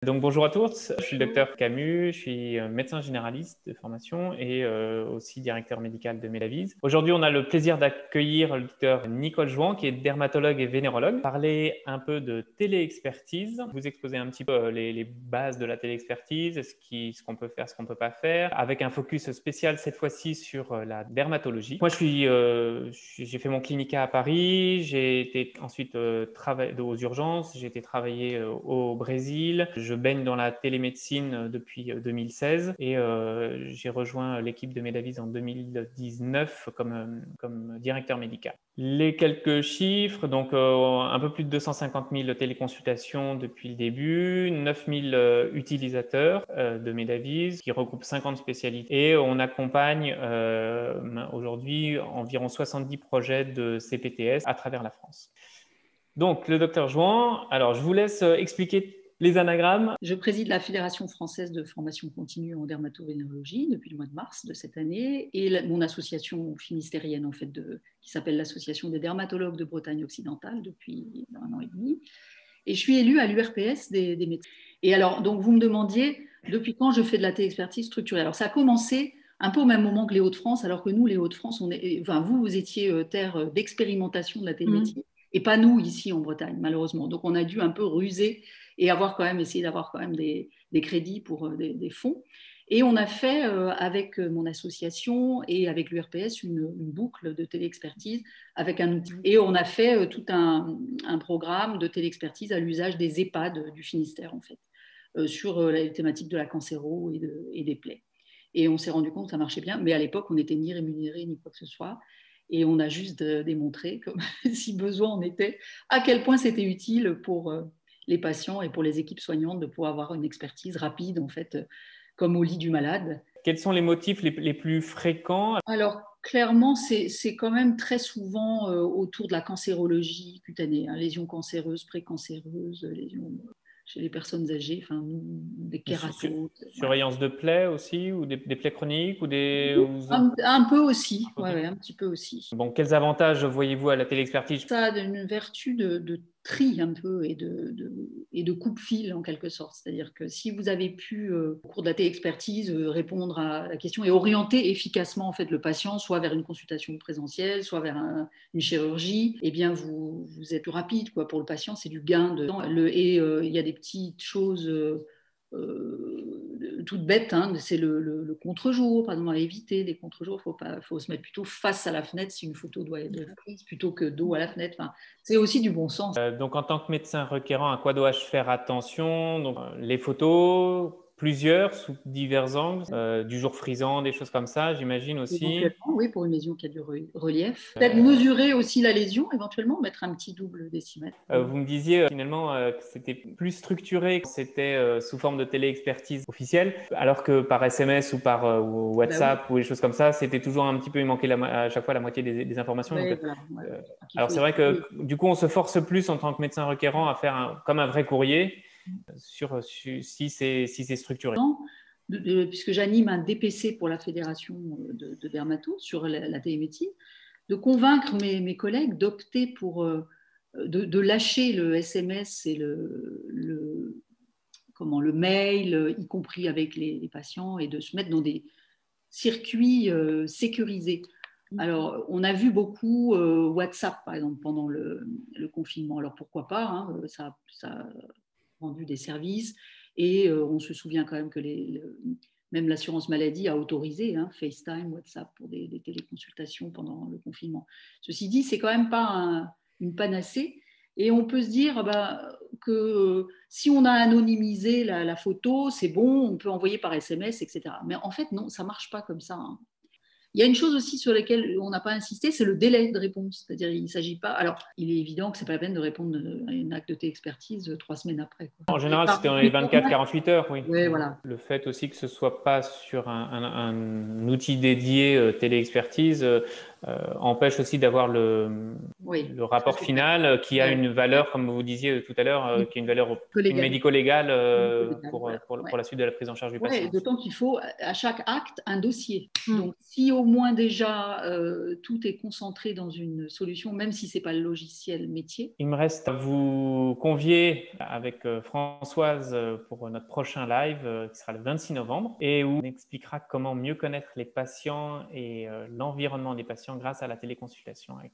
Donc bonjour à tous, je suis le docteur Camus, je suis médecin généraliste de formation et aussi directeur médical de Medavise. Aujourd'hui, on a le plaisir d'accueillir le docteur Nicole Jouan, qui est dermatologue et vénérologue, parler un peu de téléexpertise, vous exposer un petit peu les bases de la téléexpertise, ce qu'on peut faire, ce qu'on ne peut pas faire, avec un focus spécial cette fois-ci sur la dermatologie. Moi, j'ai fait mon clinica à Paris, j'ai été ensuite travailler aux urgences, j'ai été travailler au Brésil. Je baigne dans la télémédecine depuis 2016 et j'ai rejoint l'équipe de Medavise en 2019 comme directeur médical. Les quelques chiffres, donc un peu plus de 250 000 téléconsultations depuis le début, 9 000 utilisateurs de Medavise qui regroupent 50 spécialités et on accompagne aujourd'hui environ 70 projets de CPTS à travers la France. Donc, le docteur Jouan, alors je vous laisse expliquer les anagrammes. Je préside la Fédération française de formation continue en dermatovénérologie depuis le mois de mars de cette année et mon association finistérienne en fait qui s'appelle l'Association des dermatologues de Bretagne occidentale depuis 1 an et demi. Et je suis élue à l'URPS des médecins. Et alors, donc vous me demandiez depuis quand je fais de la téléexpertise structurée. Alors ça a commencé un peu au même moment que les Hauts-de-France, alors que nous, les Hauts-de-France, vous étiez terre d'expérimentation de la télémédecine. Et pas nous ici en Bretagne, malheureusement. Donc, on a dû un peu ruser et essayer d'avoir quand même des crédits pour des fonds. Et on a fait, avec mon association et avec l'URPS, une boucle de téléexpertise avec un outil. Et on a fait tout un programme de téléexpertise à l'usage des EHPAD du Finistère, en fait, sur les thématiques de la cancéro et des plaies. Et on s'est rendu compte que ça marchait bien. Mais à l'époque, on n'était ni rémunéré ni quoi que ce soit. Et on a juste démontré, comme si besoin en était, à quel point c'était utile pour les patients et pour les équipes soignantes de pouvoir avoir une expertise rapide, en fait, comme au lit du malade. Quels sont les motifs les plus fréquents? Alors, clairement, c'est quand même très souvent autour de la cancérologie cutanée, hein, lésions cancéreuses, précancéreuses, lésions chez les personnes âgées, enfin, des kératomes. Surveillance de plaies aussi, ou des plaies chroniques ou un peu aussi, ouais, un petit peu aussi. Bon, quels avantages voyez-vous à la téléexpertise? Ça a une vertu de tri un peu et de coupe-fil en quelque sorte. C'est-à-dire que si vous avez pu, au cours de la téléexpertise, répondre à la question et orienter efficacement en fait, le patient, soit vers une consultation présentielle, soit vers une chirurgie, eh bien vous êtes plus rapide quoi, pour le patient, c'est du gain de temps. Il y a des petites choses toutes bêtes, hein, c'est le contre-jour, par exemple, à éviter des contre-jours, faut se mettre plutôt face à la fenêtre si une photo doit être prise plutôt que dos à la fenêtre. Enfin, c'est aussi du bon sens. Donc, en tant que médecin requérant, à quoi dois-je faire attention? Donc, les photos, plusieurs, sous divers angles, du jour frisant, des choses comme ça, j'imagine aussi. Éventuellement, oui, pour une lésion qui a du relief. Peut-être mesurer aussi la lésion, éventuellement, mettre un petit double décimètre. Vous me disiez finalement que c'était plus structuré, que c'était sous forme de téléexpertise officielle, alors que par SMS ou par WhatsApp ou des choses comme ça, c'était toujours un petit peu, il manquait à chaque fois la moitié des informations. Ouais, Donc, voilà, alors c'est vrai que du coup, on se force plus en tant que médecin requérant à faire comme un vrai courrier si c'est structuré. Puisque j'anime un DPC pour la fédération de dermato sur la télémédecine, de convaincre mes collègues d'opter pour de lâcher le SMS et le mail, y compris avec les patients, et de se mettre dans des circuits sécurisés. Alors, on a vu beaucoup WhatsApp, par exemple, pendant le confinement. Alors, pourquoi pas, hein, ça a rendu des services. Et on se souvient quand même que même l'assurance maladie a autorisé FaceTime, WhatsApp pour des téléconsultations pendant le confinement. Ceci dit, c'est quand même pas une panacée. Et on peut se dire que si on a anonymisé la photo, c'est bon, on peut envoyer par SMS, etc. Mais en fait, non, ça ne marche pas comme ça. Hein. Il y a une chose aussi sur laquelle on n'a pas insisté, c'est le délai de réponse. C'est-à-dire, il ne s'agit pas. Alors, il est évident que ce n'est pas la peine de répondre à une acte de téléexpertise 3 semaines après. Quoi. En général, c'était dans les 24-48 heures, oui. Oui, voilà. Le fait aussi que ce ne soit pas sur un outil dédié téléexpertise, empêche aussi d'avoir Oui, le ça rapport c'est final qui a vrai. une valeur, comme vous disiez tout à l'heure, qui a une valeur Collégial. médico-légale Voilà. pour la suite de la prise en charge du Ouais, patient. d'autant qu'il faut à chaque acte un dossier. Mm. Donc, si au moins déjà tout est concentré dans une solution, même si ce n'est pas le logiciel métier. Il me reste à vous convier avec Françoise pour notre prochain live qui sera le 26 novembre et où on expliquera comment mieux connaître les patients et l'environnement des patients grâce à la téléconsultation avec